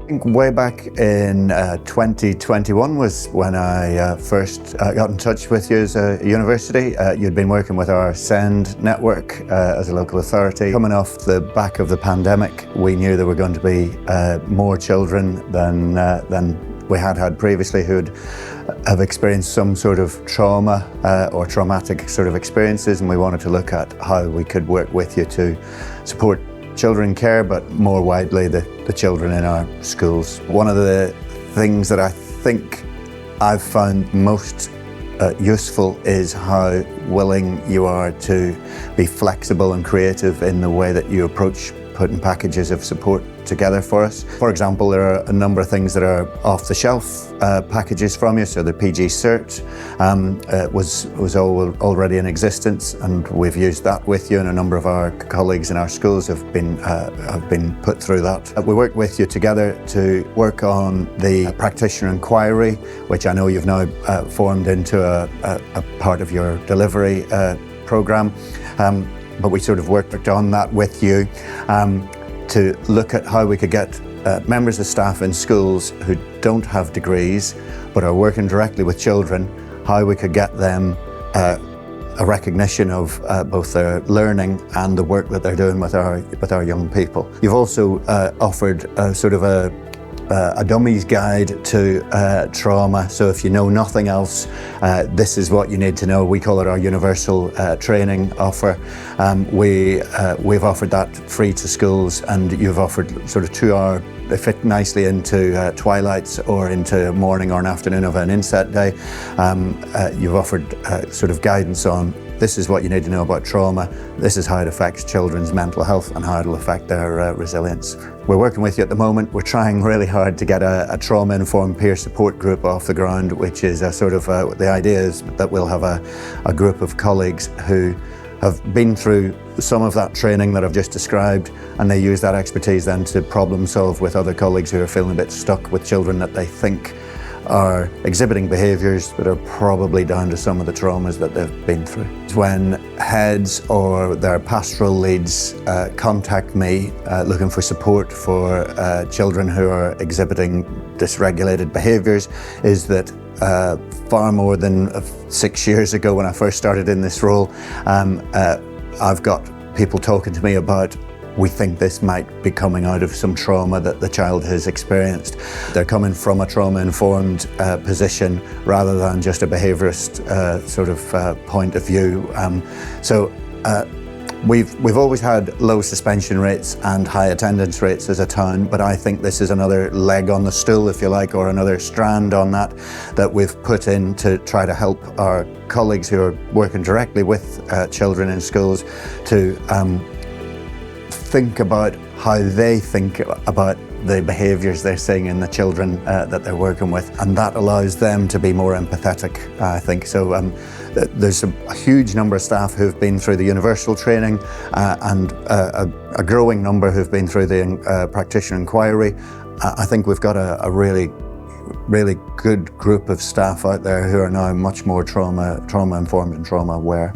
think way back in 2021 was when I first got in touch with you as a university. You'd been working with our SEND network as a local authority. Coming off the back of the pandemic, we knew there were going to be more children than we had previously who'd have experienced some sort of trauma or traumatic sort of experiences, and we wanted to look at how we could work with you to support children care, but more widely the children in our schools. One of the things that I think I've found most useful is how willing you are to be flexible and creative in the way that you approach putting packages of support together for us. For example, there are a number of things that are off-the-shelf packages from you. So the PG Cert was already in existence, and we've used that with you, and a number of our colleagues in our schools have been put through that. We work with you together to work on the practitioner inquiry, which I know you've now formed into a part of your delivery programme. But we sort of worked on that with you to look at how we could get members of staff in schools who don't have degrees but are working directly with children, how we could get them a recognition of both their learning and the work that they're doing with our young people. You've also offered sort of a dummies guide to trauma. So if you know nothing else, this is what you need to know. We call it our universal training offer. We've offered that free to schools, and you've offered sort of 2-hour, they fit nicely into twilights or into morning or an afternoon of an inset day. You've offered sort of guidance on this is what you need to know about trauma, this is how it affects children's mental health and how it'll affect their resilience. We're working with you at the moment. We're trying really hard to get a trauma-informed peer support group off the ground, which is a sort of, the idea is that we'll have a group of colleagues who have been through some of that training that I've just described, and they use that expertise then to problem solve with other colleagues who are feeling a bit stuck with children that they think are exhibiting behaviours that are probably down to some of the traumas that they've been through. When heads or their pastoral leads contact me looking for support for children who are exhibiting dysregulated behaviours, is that far more than 6 years ago when I first started in this role, I've got people talking to me about, we think this might be coming out of some trauma that the child has experienced. They're coming from a trauma-informed position rather than just a behaviourist sort of point of view. We've always had low suspension rates and high attendance rates as a town, but I think this is another leg on the stool, if you like, or another strand on that we've put in to try to help our colleagues who are working directly with children in schools to think about how they think about the behaviours they're seeing in the children that they're working with, and that allows them to be more empathetic, I think. So there's a huge number of staff who've been through the universal training and a growing number who've been through the practitioner inquiry. I think we've got a really good group of staff out there who are now much more trauma-informed and trauma-aware.